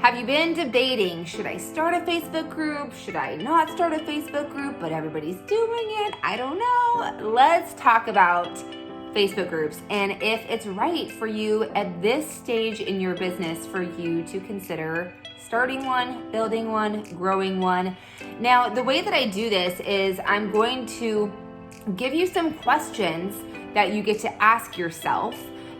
Have you been debating, should I start a Facebook group? Should I not start a Facebook group? But everybody's doing it. I don't know. Let's talk about Facebook groups and if it's right for you at this stage in your business for you to consider starting one, building one, growing one. Now, the way that I do this is I'm going to give you some questions that you get to ask yourself.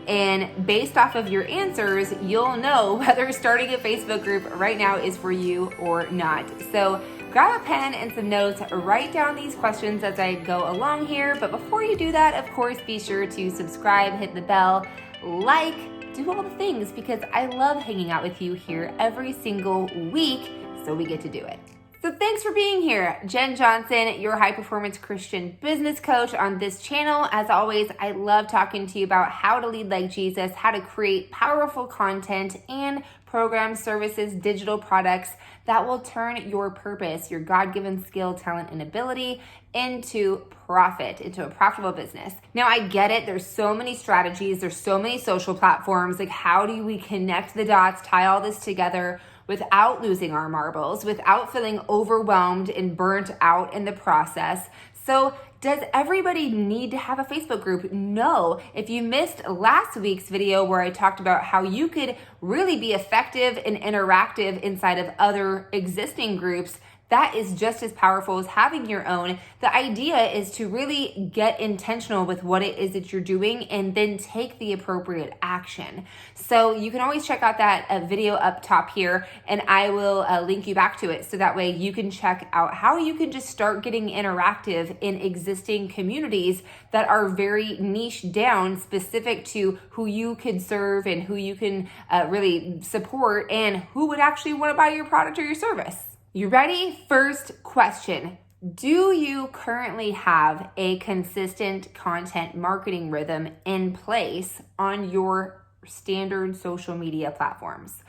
And based off of your answers, you'll know whether starting a Facebook group right now is for you or not. So grab a pen and some notes, write down these questions as I go along here. But before you do that, of course, be sure to subscribe, hit the bell, do all the things, because I love hanging out with you here every single week, so we get to do it. So thanks for being here. Jen Johnson, your high performance Christian business coach on this channel. As always, I love talking to you about how to lead like Jesus, how to create powerful content and programs, services, digital products that will turn your purpose, your God-given skill, talent, and ability into profit, into a profitable business. Now, I get it. There's so many strategies. There's so many social platforms. Like, how do we connect the dots, tie all this together without losing our marbles, without feeling overwhelmed and burnt out in the process? So does everybody need to have a Facebook group? No. If you missed last week's video where I talked about how you could really be effective and interactive inside of other existing groups, that is just as powerful as having your own. The idea is to really get intentional with what it is that you're doing and then take the appropriate action. So you can always check out that video up top here, and I will link you back to it so that way you can check out how you can just start getting interactive in existing communities that are very niche down, specific to who you could serve and who you can really support and who would actually want to buy your product or your service. You ready? First question. Do you currently have a consistent content marketing rhythm in place on your standard social media platforms?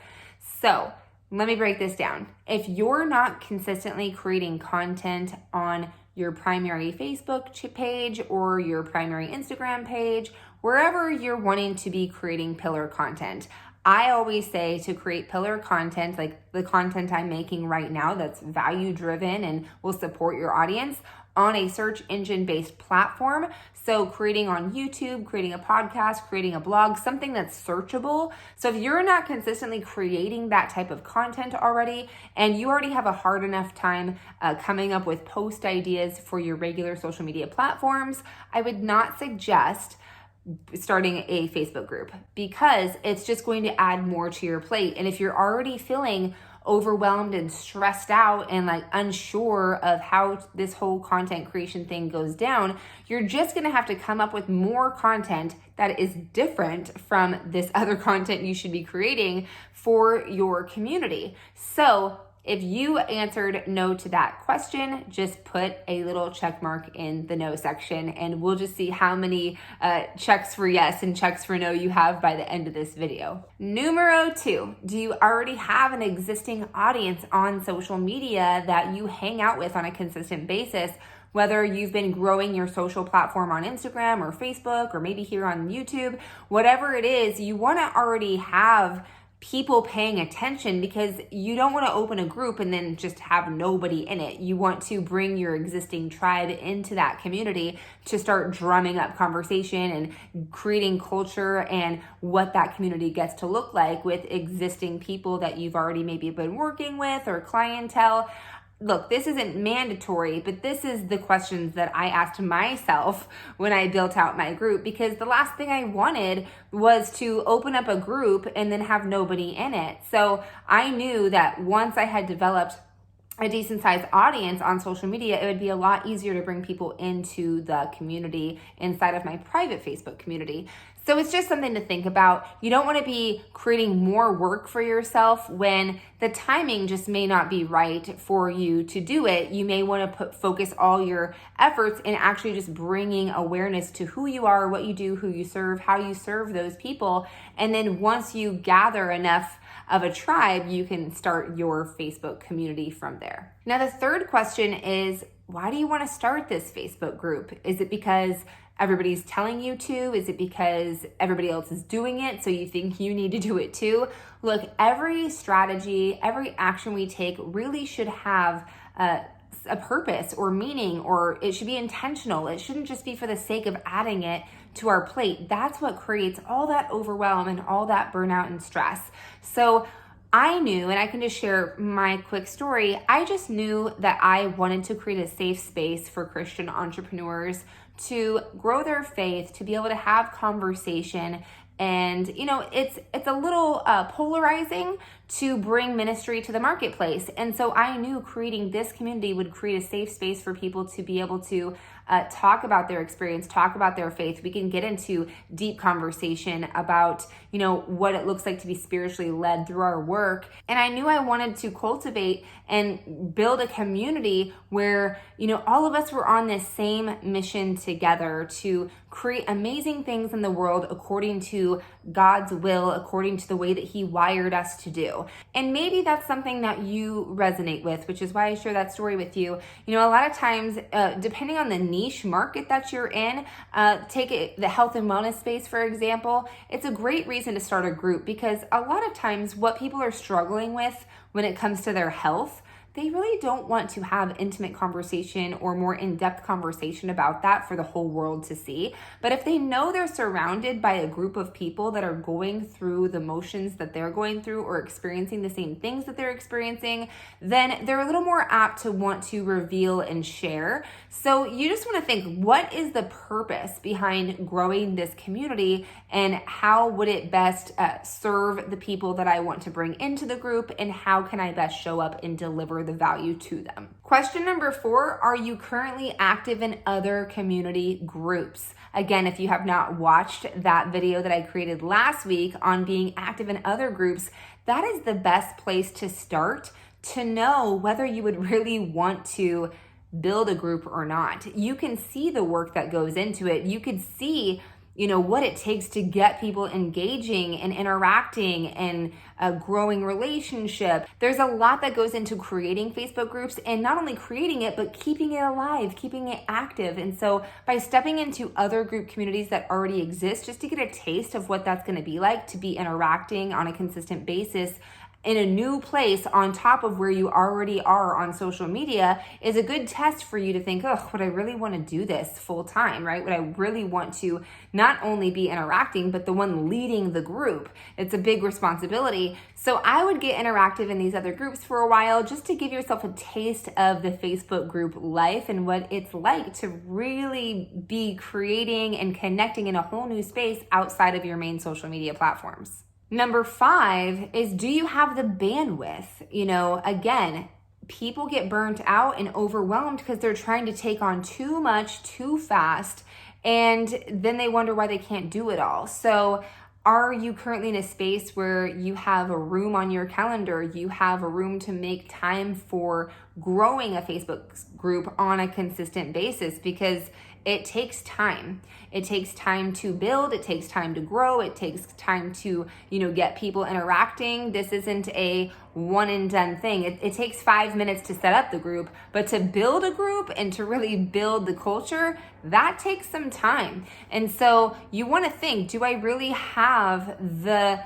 So let me break this down. If you're not consistently creating content on your primary Facebook page or your primary Instagram page, wherever you're wanting to be creating pillar content, I always say to create pillar content, like the content I'm making right now that's value driven and will support your audience on a search engine based platform. So creating on YouTube, creating a podcast, creating a blog, something that's searchable. So if you're not consistently creating that type of content already, and you already have a hard enough time coming up with post ideas for your regular social media platforms, I would not suggest starting a Facebook group, because it's just going to add more to your plate. And if you're already feeling overwhelmed and stressed out and like unsure of how this whole content creation thing goes down, you're just going to have to come up with more content that is different from this other content you should be creating for your community. So if you answered no to that question, just put a little check mark in the no section, and we'll just see how many checks for yes and checks for no you have by the end of this video. Numero 2, do you already have an existing audience on social media that you hang out with on a consistent basis? Whether you've been growing your social platform on Instagram or Facebook or maybe here on YouTube, whatever it is, you want to already have people paying attention, because you don't want to open a group and then just have nobody in it. You want to bring your existing tribe into that community to start drumming up conversation and creating culture and what that community gets to look like with existing people that you've already maybe been working with or clientele. Look, this isn't mandatory, but this is the questions that I asked myself when I built out my group, because the last thing I wanted was to open up a group and then have nobody in it. So I knew that once I had developed a decent sized audience on social media, it would be a lot easier to bring people into the community inside of my private Facebook community. So it's just something to think about. You don't want to be creating more work for yourself when the timing just may not be right for you to do it. You may want to focus all your efforts in actually just bringing awareness to who you are, what you do, who you serve, how you serve those people. And then once you gather enough of a tribe, you can start your Facebook community from there. Now, the third question is, why do you want to start this Facebook group? Is it because everybody's telling you to? Is it because everybody else is doing it, so you think you need to do it too? Look, every strategy, every action we take really should have a purpose or meaning, or it should be intentional. It shouldn't just be for the sake of adding it to our plate. That's what creates all that overwhelm and all that burnout and stress. So I knew, and I can just share my quick story, I just knew that I wanted to create a safe space for Christian entrepreneurs to grow their faith, to be able to have conversation. And, it's a little polarizing to bring ministry to the marketplace. And so I knew creating this community would create a safe space for people to be able to talk about their experience, talk about their faith. We can get into deep conversation about, what it looks like to be spiritually led through our work. And I knew I wanted to cultivate and build a community where, all of us were on this same mission together to create amazing things in the world according to God's will, according to the way that He wired us to do. And maybe that's something that you resonate with, which is why I share that story with you. A lot of times, depending on the niche market that you're in, take the health and wellness space, for example, it's a great reason to start a group, because a lot of times what people are struggling with when it comes to their health, they really don't want to have intimate conversation or more in-depth conversation about that for the whole world to see. But if they know they're surrounded by a group of people that are going through the motions that they're going through or experiencing the same things that they're experiencing, then they're a little more apt to want to reveal and share. So you just want to think, what is the purpose behind growing this community, and how would it best serve the people that I want to bring into the group, and how can I best show up and deliver the value to them? Question number 4, are you currently active in other community groups? Again, if you have not watched that video that I created last week on being active in other groups, that is the best place to start to know whether you would really want to build a group or not. You can see the work that goes into it. You could see what it takes to get people engaging and interacting and a growing relationship. There's a lot that goes into creating Facebook groups, and not only creating it, but keeping it alive, keeping it active. And so by stepping into other group communities that already exist, just to get a taste of what that's going to be like to be interacting on a consistent basis in a new place on top of where you already are on social media, is a good test for you to think, would I really want to do this full time, right? Would I really want to not only be interacting, but the one leading the group? It's a big responsibility. So I would get interactive in these other groups for a while, just to give yourself a taste of the Facebook group life and what it's like to really be creating and connecting in a whole new space outside of your main social media platforms. Number 5 is, do you have the bandwidth? Again, people get burnt out and overwhelmed because they're trying to take on too much too fast, and then they wonder why they can't do it all. So are you currently in a space where you have a room on your calendar, you have a room to make time for growing a Facebook group on a consistent basis? Because it takes time. It takes time to build. It takes time to grow. It takes time to, get people interacting. This isn't a one and done thing. It takes 5 minutes to set up the group, but to build a group and to really build the culture, that takes some time. And so you want to think, do I really have the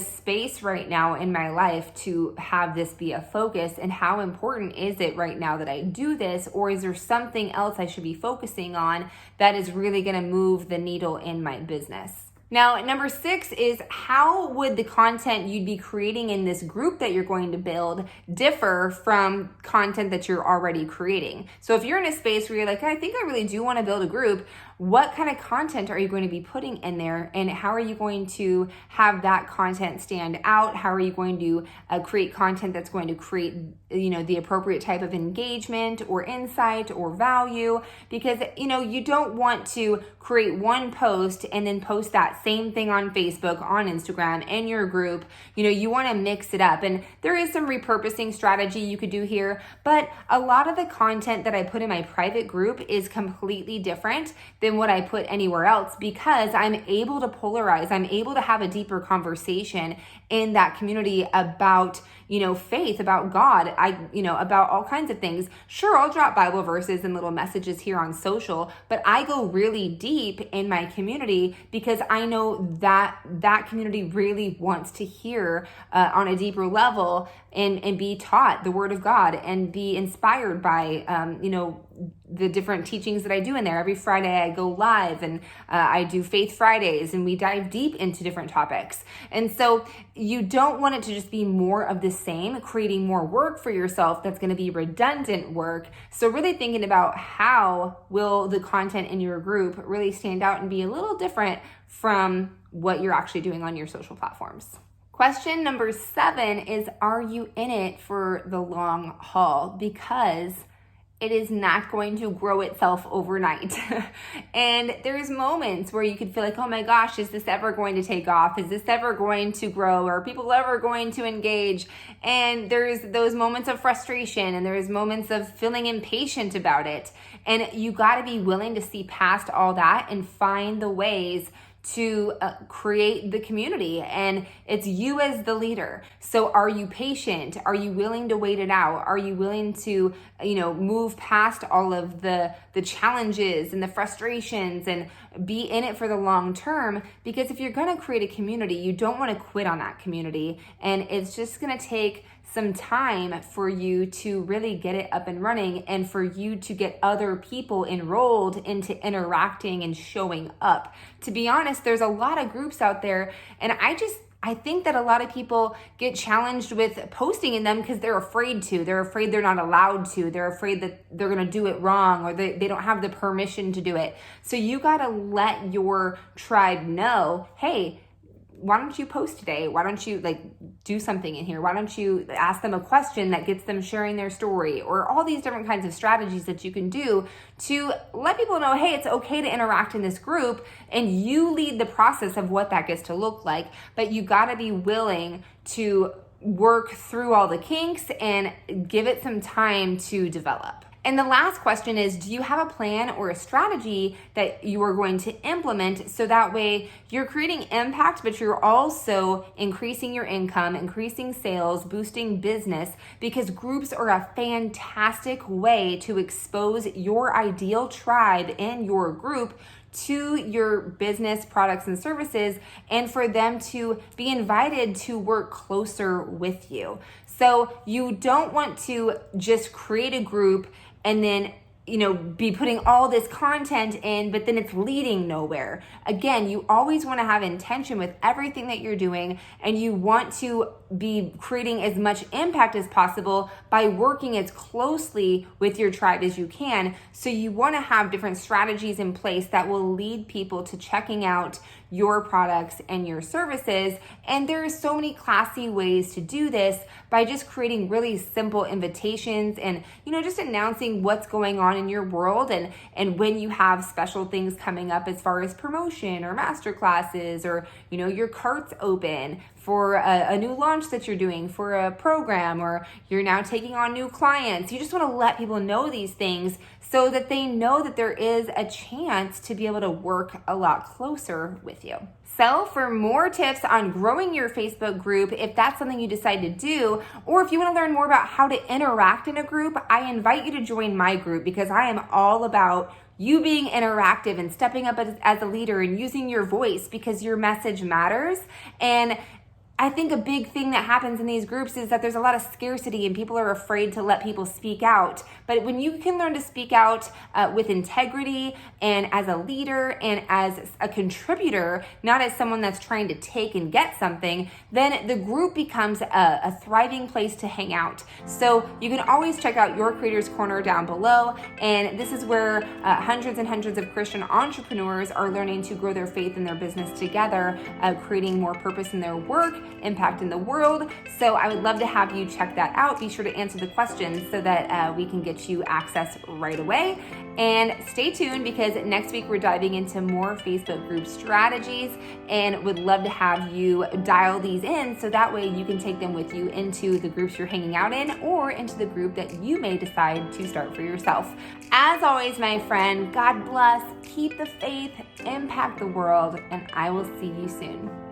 space right now in my life to have this be a focus, and how important is it right now that I do this, or is there something else I should be focusing on that is really going to move the needle in my business? Now, number 6 is, how would the content you'd be creating in this group that you're going to build differ from content that you're already creating? So if you're in a space where you're like, I think I really do want to build a group, what kind of content are you going to be putting in there, and how are you going to have that content stand out? How are you going to create content that's going to create, the appropriate type of engagement or insight or value? Because, you don't want to create one post and then post that same thing on Facebook, on Instagram, in your group. You want to mix it up, and there is some repurposing strategy you could do here, but a lot of the content that I put in my private group is completely different than than what I put anywhere else, because I'm able to polarize. I'm able to have a deeper conversation in that community about, faith, about God, about all kinds of things. Sure, I'll drop Bible verses and little messages here on social, but I go really deep in my community because I know that that community really wants to hear on a deeper level and be taught the Word of God and be inspired by, the different teachings that I do in there. Every Friday I go live and I do Faith Fridays, and we dive deep into different topics. And so you don't want it to just be more of the same, creating more work for yourself that's going to be redundant work. So really thinking about how will the content in your group really stand out and be a little different from what you're actually doing on your social platforms. Question number 7 is, are you in it for the long haul? Because it is not going to grow itself overnight. And there's moments where you could feel like, oh my gosh, is this ever going to take off? Is this ever going to grow? Are people ever going to engage? And there's those moments of frustration, and there's moments of feeling impatient about it. And you got to be willing to see past all that and find the ways to create the community, and it's you as the leader. So are you patient? Are you willing to wait it out? Are you willing to, move past all of the challenges and the frustrations and be in it for the long term? Because if you're going to create a community, you don't want to quit on that community, and it's just going to take some time for you to really get it up and running, and for you to get other people enrolled into interacting and showing up. To be honest, there's a lot of groups out there, and I think that a lot of people get challenged with posting in them because they're afraid to. They're afraid they're not allowed to. They're afraid that they're going to do it wrong, or they don't have the permission to do it. So you got to let your tribe know, hey, why don't you post today? Why don't you do something in here? Why don't you ask them a question that gets them sharing their story? Or all these different kinds of strategies that you can do to let people know, hey, it's okay to interact in this group, and you lead the process of what that gets to look like. But you got to be willing to work through all the kinks and give it some time to develop. And the last question is, do you have a plan or a strategy that you are going to implement so that way you're creating impact, but you're also increasing your income, increasing sales, boosting business? Because groups are a fantastic way to expose your ideal tribe in your group to your business, products, and services, and for them to be invited to work closer with you. So you don't want to just create a group and then be putting all this content in, but then it's leading nowhere. Again, you always want to have intention with everything that you're doing, and you want to be creating as much impact as possible by working as closely with your tribe as you can. So you want to have different strategies in place that will lead people to checking out your products and your services. And there are so many classy ways to do this by just creating really simple invitations and, just announcing what's going on in your world, and when you have special things coming up as far as promotion or masterclasses, or, your cart's open for a new launch that you're doing for a program, or you're now taking on new clients. You just want to let people know these things so that they know that there is a chance to be able to work a lot closer with you. So for more tips on growing your Facebook group, if that's something you decide to do, or if you want to learn more about how to interact in a group, I invite you to join my group, because I am all about you being interactive and stepping up as a leader and using your voice, because your message matters. And I think a big thing that happens in these groups is that there's a lot of scarcity and people are afraid to let people speak out. But when you can learn to speak out with integrity and as a leader and as a contributor, not as someone that's trying to take and get something, then the group becomes a thriving place to hang out. So you can always check out Your Creator's Corner down below. And this is where hundreds and hundreds of Christian entrepreneurs are learning to grow their faith and their business together, creating more purpose in their work, impacting the world. So I would love to have you check that out. Be sure to answer the questions so that we can get you access right away. And stay tuned, because next week we're diving into more Facebook group strategies, and would love to have you dial these in so that way you can take them with you into the groups you're hanging out in, or into the group that you may decide to start for yourself. As always, my friend, God bless, keep the faith, impact the world, and I will see you soon.